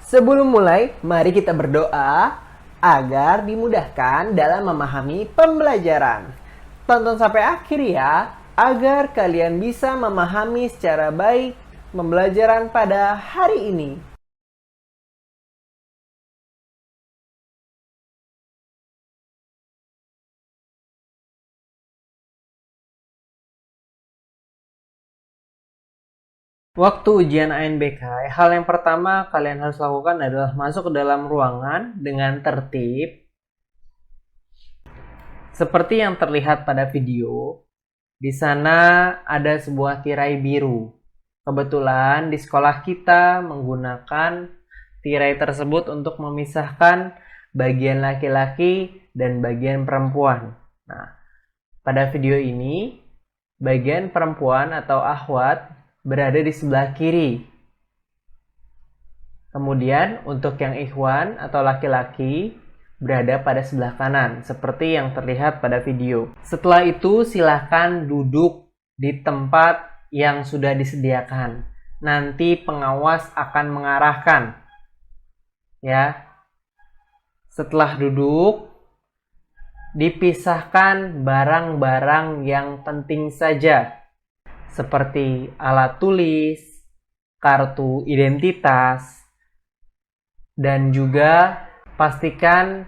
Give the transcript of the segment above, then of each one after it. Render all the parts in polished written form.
Sebelum mulai, mari kita berdoa agar dimudahkan dalam memahami pembelajaran. Tonton sampai akhir ya, agar kalian bisa memahami secara baik pembelajaran pada hari ini. Waktu ujian ANBK, hal yang pertama kalian harus lakukan adalah masuk ke dalam ruangan dengan tertib. Seperti yang terlihat pada video, di sana ada sebuah tirai biru. Kebetulan di sekolah kita menggunakan tirai tersebut untuk memisahkan bagian laki-laki dan bagian perempuan. Nah, pada video ini, bagian perempuan atau akhwat berada di sebelah kiri. Kemudian untuk yang ikhwan atau laki-laki berada pada sebelah kanan, seperti yang terlihat pada video. Setelah itu silahkan duduk di tempat yang sudah disediakan. Nanti pengawas akan mengarahkan. Ya. Setelah duduk, dipisahkan barang-barang yang penting saja, seperti alat tulis, kartu identitas, dan juga pastikan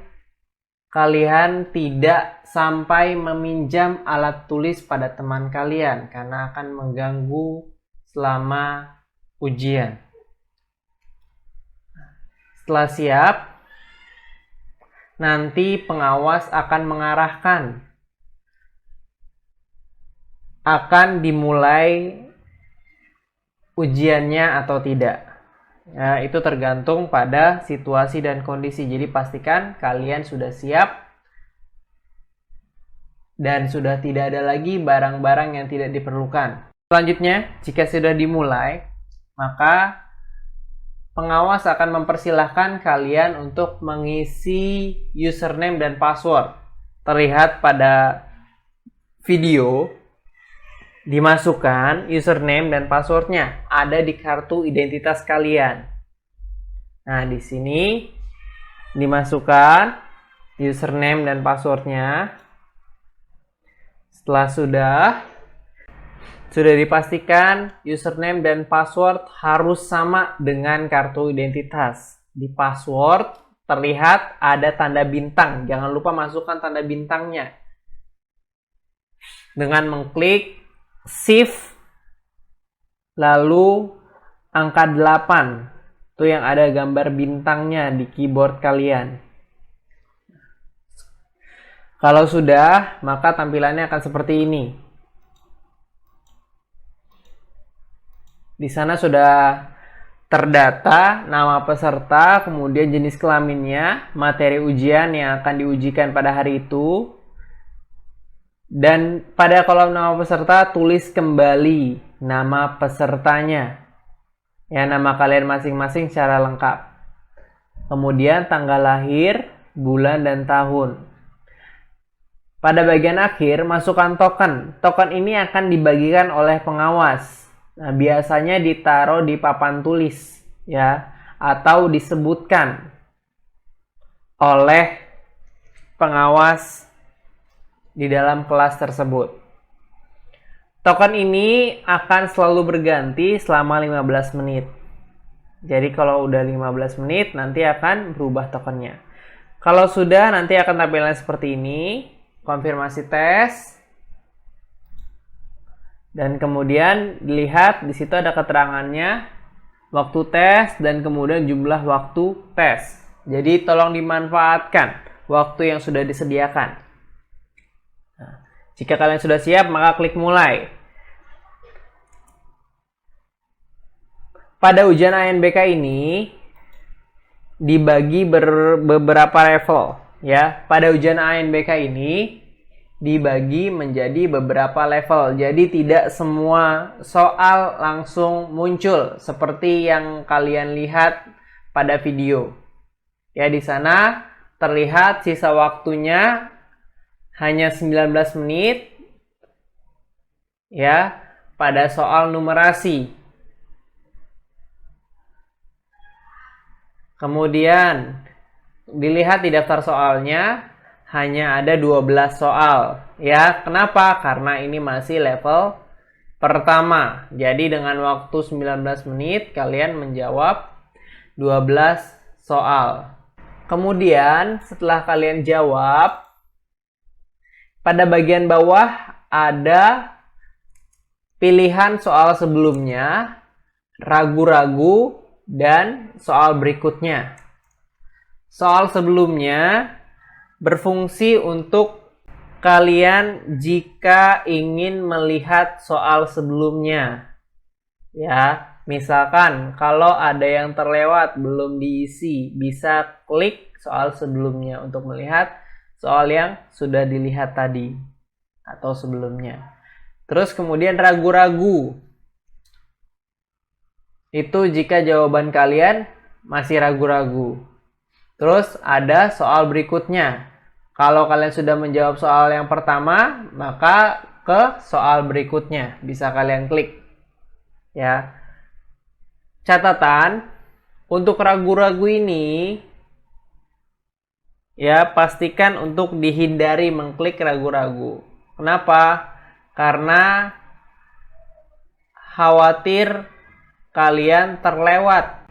kalian tidak sampai meminjam alat tulis pada teman kalian karena akan mengganggu selama ujian. Setelah siap, nanti pengawas akan mengarahkan akan dimulai ujiannya atau tidak. Ya, itu tergantung pada situasi dan kondisi. Jadi pastikan kalian sudah siap dan sudah tidak ada lagi barang-barang yang tidak diperlukan. Selanjutnya, jika sudah dimulai, maka pengawas akan mempersilahkan kalian untuk mengisi username dan password. Terlihat pada video, dimasukkan username dan passwordnya ada di kartu identitas kalian. Nah, di sini dimasukkan username dan passwordnya. Setelah sudah dipastikan username dan password harus sama dengan kartu identitas. Di password terlihat ada tanda bintang. Jangan lupa masukkan tanda bintangnya. Dengan mengklik Shift lalu angka 8, itu yang ada gambar bintangnya di keyboard kalian. Kalau sudah, maka tampilannya akan seperti ini. Di sana sudah terdata nama peserta, kemudian jenis kelaminnya, materi ujian yang akan diujikan pada hari itu. Dan pada kolom nama peserta tulis kembali nama pesertanya. Ya, nama kalian masing-masing secara lengkap. Kemudian tanggal lahir, bulan dan tahun. Pada bagian akhir masukkan token. Token ini akan dibagikan oleh pengawas. Nah, biasanya ditaruh di papan tulis ya, atau disebutkan oleh pengawas di dalam kelas tersebut. Token ini akan selalu berganti selama 15 menit. Jadi kalau udah 15 menit nanti akan berubah tokennya. Kalau sudah nanti akan tampilan seperti ini, konfirmasi tes. Dan kemudian dilihat di situ ada keterangannya, waktu tes dan kemudian jumlah waktu tes. Jadi tolong dimanfaatkan waktu yang sudah disediakan. Jika kalian sudah siap, maka klik mulai. Pada ujian ANBK ini dibagi beberapa level ya. Pada ujian ANBK ini dibagi menjadi beberapa level. Jadi tidak semua soal langsung muncul seperti yang kalian lihat pada video. Ya, di sana terlihat sisa waktunya hanya 19 menit ya pada soal numerasi. Kemudian dilihat di daftar soalnya hanya ada 12 soal. Ya, kenapa? Karena ini masih level pertama. Jadi dengan waktu 19 menit kalian menjawab 12 soal. Kemudian setelah kalian jawab, pada bagian bawah ada pilihan soal sebelumnya, ragu-ragu, dan soal berikutnya. Soal sebelumnya berfungsi untuk kalian jika ingin melihat soal sebelumnya. Ya, misalkan kalau ada yang terlewat belum diisi, bisa klik soal sebelumnya untuk melihat soal yang sudah dilihat tadi atau sebelumnya. Terus kemudian ragu-ragu. Itu jika jawaban kalian masih ragu-ragu. Terus ada soal berikutnya. Kalau kalian sudah menjawab soal yang pertama, maka ke soal berikutnya bisa kalian klik. Ya. Catatan, untuk ragu-ragu ini ya pastikan untuk dihindari mengklik ragu-ragu. Kenapa? Karena khawatir kalian terlewat.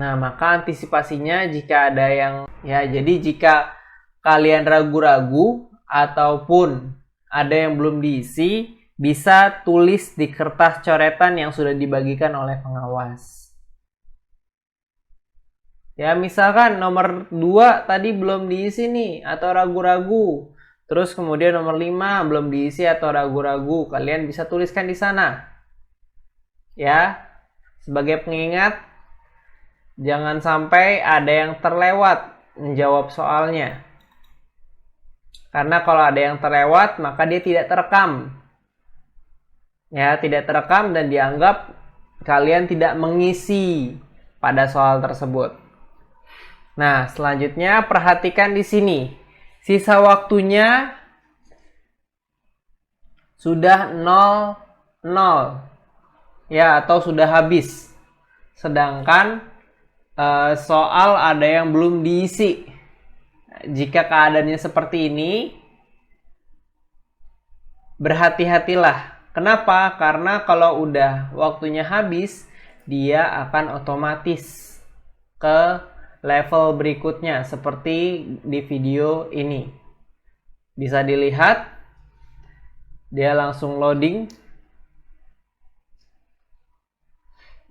Nah, maka antisipasinya jika ada yang jadi jika kalian ragu-ragu ataupun ada yang belum diisi, bisa tulis di kertas coretan yang sudah dibagikan oleh pengawas. Ya, misalkan nomor 2 tadi belum diisi nih atau ragu-ragu. Terus kemudian nomor 5 belum diisi atau ragu-ragu. Kalian bisa tuliskan di sana. Ya. Sebagai pengingat, jangan sampai ada yang terlewat menjawab soalnya. Karena kalau ada yang terlewat, maka dia tidak terekam. Ya, tidak terekam dan dianggap kalian tidak mengisi pada soal tersebut. Nah, selanjutnya perhatikan di sini. Sisa waktunya sudah 0. Ya, atau sudah habis. Sedangkan soal ada yang belum diisi. Jika keadaannya seperti ini, berhati-hatilah. Kenapa? Karena kalau udah waktunya habis, dia akan otomatis ke level berikutnya seperti di video ini. Bisa dilihat, dia langsung loading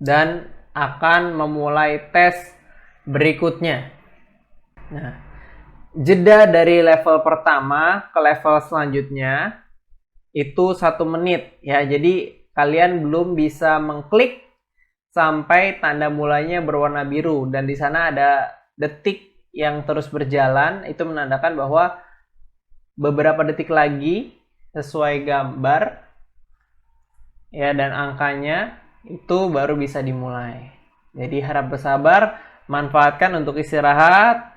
dan akan memulai tes berikutnya. Nah, jeda dari level pertama ke level selanjutnya itu 1 menit ya. Jadi kalian belum bisa mengklik sampai tanda mulainya berwarna biru dan di sana ada detik yang terus berjalan, itu menandakan bahwa beberapa detik lagi sesuai gambar ya dan angkanya itu baru bisa dimulai. Jadi harap bersabar, manfaatkan untuk istirahat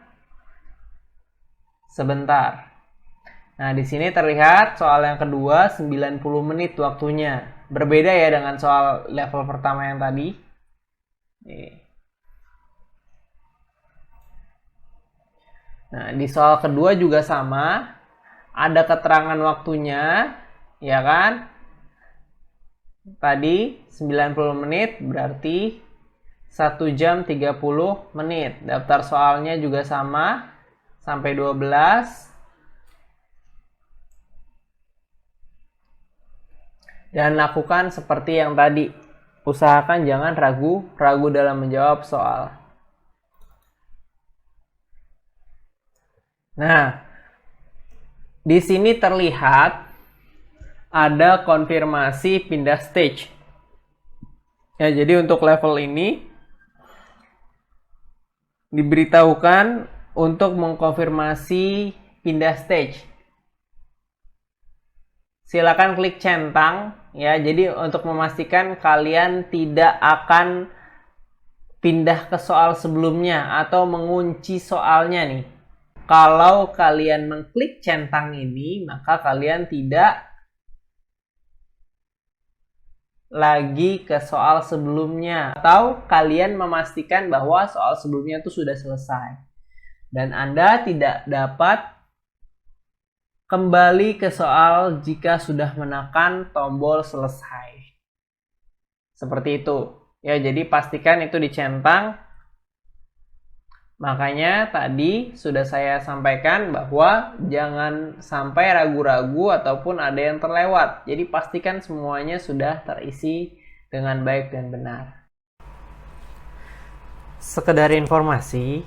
sebentar. Nah, di sini terlihat soal yang kedua 90 menit waktunya. Berbeda ya dengan soal level pertama yang tadi. Nah, di soal kedua juga sama. Ada keterangan waktunya, ya kan? Tadi 90 menit berarti 1 jam 30 menit. Daftar soalnya juga sama sampai 12. Dan lakukan seperti yang tadi. Usahakan jangan ragu dalam menjawab soal. Nah, di sini terlihat ada konfirmasi pindah stage. Ya, jadi untuk level ini diberitahukan untuk mengkonfirmasi pindah stage. Silakan klik centang ya. Jadi untuk memastikan kalian tidak akan pindah ke soal sebelumnya atau mengunci soalnya nih. Kalau kalian mengklik centang ini, maka kalian tidak lagi ke soal sebelumnya, atau kalian memastikan bahwa soal sebelumnya itu sudah selesai dan Anda tidak dapat kembali ke soal jika sudah menekan tombol selesai. Seperti itu. Ya, jadi pastikan itu dicentang. Makanya tadi sudah saya sampaikan bahwa jangan sampai ragu-ragu ataupun ada yang terlewat. Jadi pastikan semuanya sudah terisi dengan baik dan benar. Sekedar informasi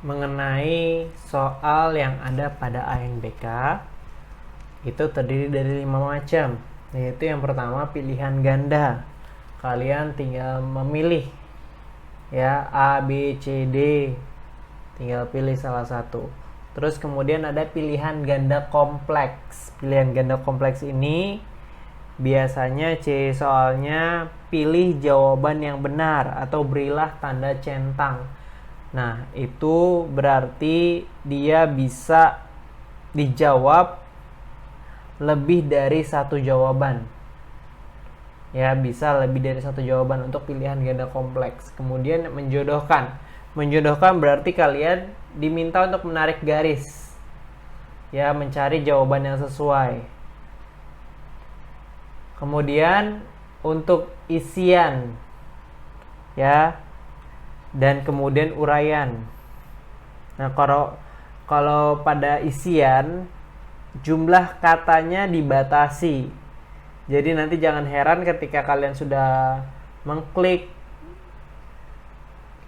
mengenai soal yang ada pada ANBK, itu terdiri dari 5 macam. Yaitu yang pertama pilihan ganda. Kalian tinggal memilih ya A, B, C, D. Tinggal pilih salah satu. Terus kemudian ada pilihan ganda kompleks. Pilihan ganda kompleks ini biasanya C soalnya pilih jawaban yang benar atau berilah tanda centang. Nah, itu berarti dia bisa dijawab lebih dari satu jawaban. Ya, bisa lebih dari satu jawaban untuk pilihan ganda kompleks. Kemudian menjodohkan. Menjodohkan berarti kalian diminta untuk menarik garis. Ya, mencari jawaban yang sesuai. Kemudian untuk isian. Ya. Dan kemudian uraian. Nah, kalau pada isian jumlah katanya dibatasi. Jadi nanti jangan heran ketika kalian sudah mengklik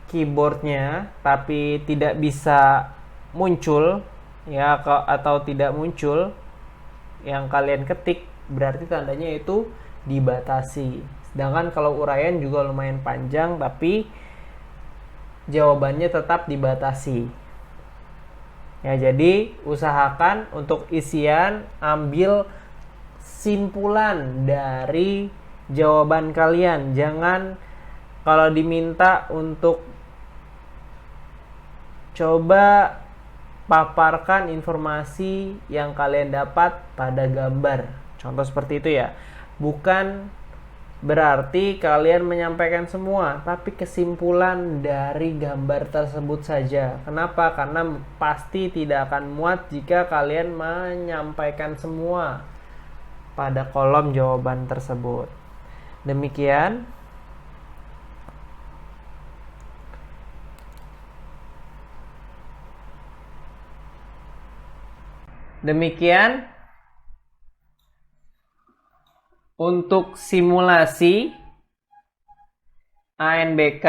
keyboardnya tapi tidak bisa muncul ya, atau tidak muncul yang kalian ketik, berarti tandanya itu dibatasi. Sedangkan kalau uraian juga lumayan panjang tapi jawabannya tetap dibatasi. Ya, jadi usahakan untuk isian ambil simpulan dari jawaban kalian. Jangan kalau diminta untuk coba paparkan informasi yang kalian dapat pada gambar. Contoh seperti itu ya. Bukan berarti kalian menyampaikan semua, tapi kesimpulan dari gambar tersebut saja. Kenapa? Karena pasti tidak akan muat jika kalian menyampaikan semua pada kolom jawaban tersebut. Demikian. Demikian untuk simulasi ANBK.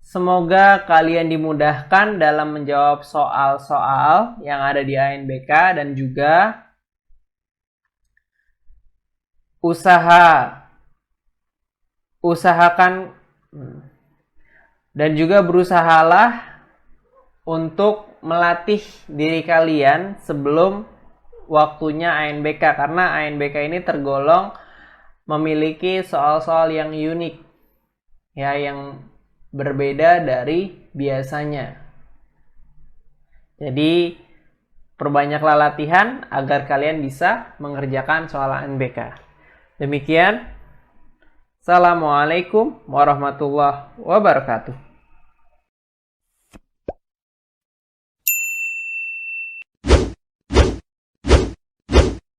Semoga kalian dimudahkan dalam menjawab soal-soal yang ada di ANBK dan juga usahakan dan juga berusahalah untuk melatih diri kalian sebelum waktunya ANBK, karena ANBK ini tergolong memiliki soal-soal yang unik ya, yang berbeda dari biasanya. Jadi perbanyaklah latihan agar kalian bisa mengerjakan soal ANBK. Demikian. Assalamualaikum warahmatullahi wabarakatuh.